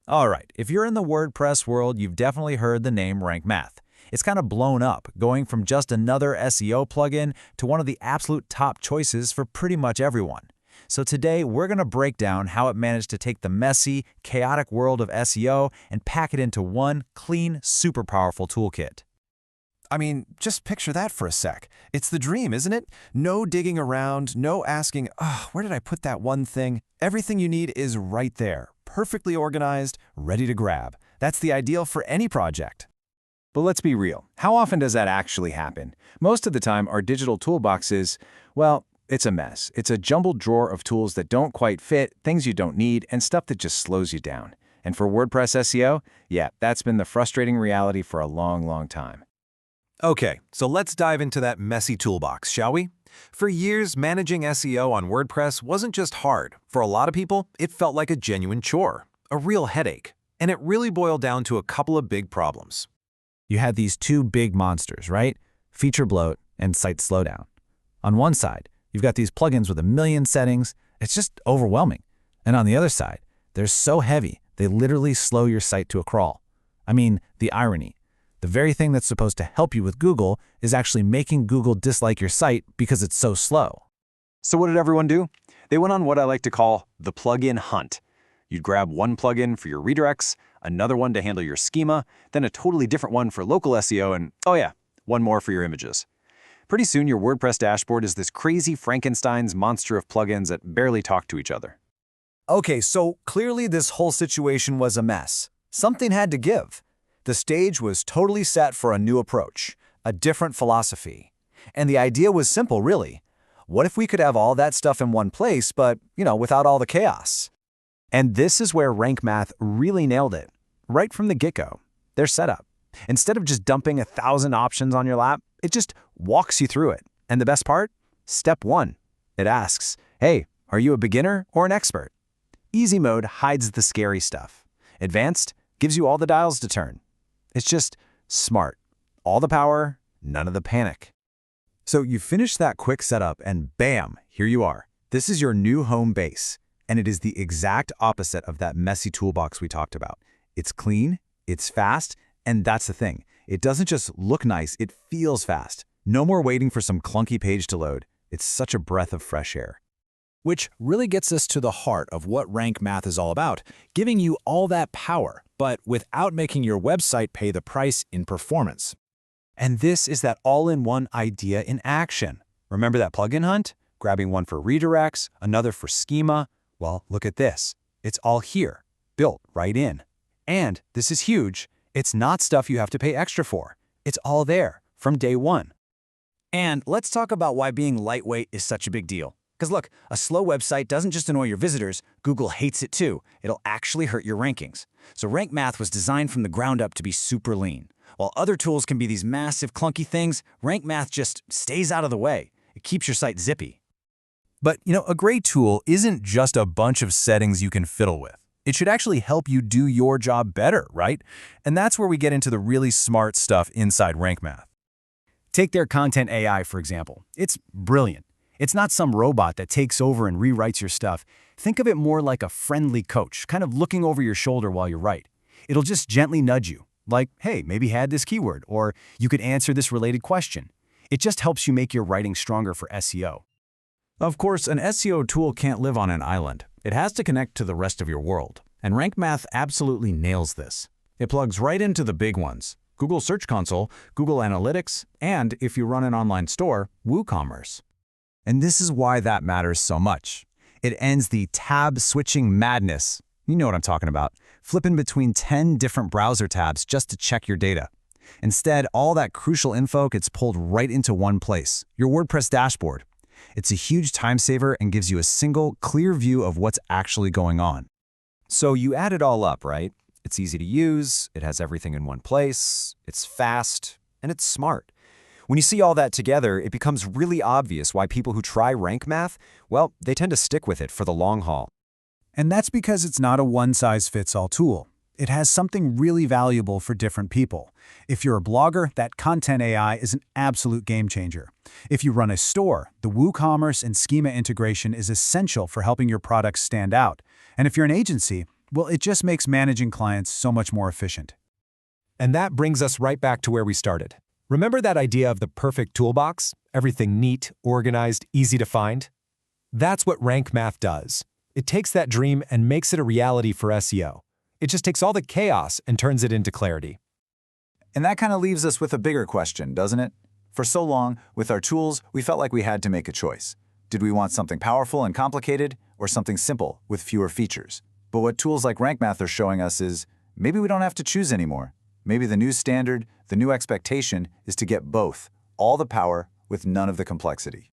All right, if you're in the WordPress world, you've definitely heard the name Rank Math. It's kind of blown up, going from just another SEO plugin to one of the absolute top choices for pretty much everyone. So today, we're going to break down how it managed to take the messy, chaotic world of SEO and pack it into one clean, super powerful toolkit. I mean, just picture that for a sec. It's the dream, isn't it? No digging around, no asking, where did I put that one thing? Everything you need is right there, perfectly organized, ready to grab. That's the ideal for any project. But let's be real. How often does that actually happen? Most of the time, our digital toolbox is, well, it's a mess. It's a jumbled drawer of tools that don't quite fit, things you don't need, and stuff that just slows you down. And for WordPress SEO, yeah, that's been the frustrating reality for a long, long time. Okay, so let's dive into that messy toolbox, shall we? For years, managing SEO on WordPress wasn't just hard. For a lot of people, it felt like a genuine chore, a real headache. And it really boiled down to a couple of big problems. You had these two big monsters, right? Feature bloat and site slowdown. On one side, you've got these plugins with a million settings. It's just overwhelming. And on the other side, they're so heavy, they literally slow your site to a crawl. I mean, the irony. The very thing that's supposed to help you with Google is actually making Google dislike your site because it's so slow. So what did everyone do? They went on what I like to call the plugin hunt. You'd grab one plugin for your redirects, another one to handle your schema, then a totally different one for local SEO, and oh yeah, one more for your images. Pretty soon your WordPress dashboard is this crazy Frankenstein's monster of plugins that barely talk to each other. Okay, so clearly this whole situation was a mess. Something had to give. The stage was totally set for a new approach, a different philosophy. And the idea was simple, really. What if we could have all that stuff in one place, but, without all the chaos? And this is where Rank Math really nailed it, right from the get-go. Their setup. Instead of just dumping 1,000 options on your lap, it just walks you through it. And the best part? Step 1. It asks, hey, are you a beginner or an expert? Easy mode hides the scary stuff. Advanced gives you all the dials to turn. It's just smart. All the power, none of the panic. So you finish that quick setup and bam, here you are. This is your new home base. And it is the exact opposite of that messy toolbox we talked about. It's clean, it's fast, and that's the thing. It doesn't just look nice, it feels fast. No more waiting for some clunky page to load. It's such a breath of fresh air. Which really gets us to the heart of what Rank Math is all about, giving you all that power, but without making your website pay the price in performance. And this is that all-in-one idea in action. Remember that plugin hunt? Grabbing one for redirects, another for schema. Well, look at this. It's all here, built right in. And this is huge. It's not stuff you have to pay extra for. It's all there from day one. And let's talk about why being lightweight is such a big deal. Because look, a slow website doesn't just annoy your visitors, Google hates it too. It'll actually hurt your rankings. So Rank Math was designed from the ground up to be super lean. While other tools can be these massive, clunky things, Rank Math just stays out of the way. It keeps your site zippy. But, a great tool isn't just a bunch of settings you can fiddle with. It should actually help you do your job better, right? And that's where we get into the really smart stuff inside Rank Math. Take their Content AI, for example. It's brilliant. It's not some robot that takes over and rewrites your stuff. Think of it more like a friendly coach, kind of looking over your shoulder while you write. It'll just gently nudge you, like, hey, maybe add this keyword, or you could answer this related question. It just helps you make your writing stronger for SEO. Of course, an SEO tool can't live on an island. It has to connect to the rest of your world. And Rank Math absolutely nails this. It plugs right into the big ones: Google Search Console, Google Analytics, and, if you run an online store, WooCommerce. And this is why that matters so much. It ends the tab-switching madness. You know what I'm talking about. Flipping between 10 different browser tabs just to check your data. Instead, all that crucial info gets pulled right into one place, your WordPress dashboard. It's a huge time saver and gives you a single, clear view of what's actually going on. So you add it all up, right? It's easy to use, it has everything in one place, it's fast, and it's smart. When you see all that together, it becomes really obvious why people who try Rank Math, well, they tend to stick with it for the long haul. And that's because it's not a one-size-fits-all tool. It has something really valuable for different people. If you're a blogger, that Content AI is an absolute game changer. If you run a store, the WooCommerce and schema integration is essential for helping your products stand out. And if you're an agency, Well, it just makes managing clients so much more efficient. And that brings us right back to where we started. Remember that idea of the perfect toolbox? Everything neat, organized, easy to find? That's what Rank Math does. It takes that dream and makes it a reality for SEO. It just takes all the chaos and turns it into clarity. And that kind of leaves us with a bigger question, doesn't it? For so long, with our tools, we felt like we had to make a choice. Did we want something powerful and complicated, or something simple with fewer features? But what tools like Rank Math are showing us is, maybe we don't have to choose anymore. Maybe the new standard, the new expectation, is to get both, all the power with none of the complexity.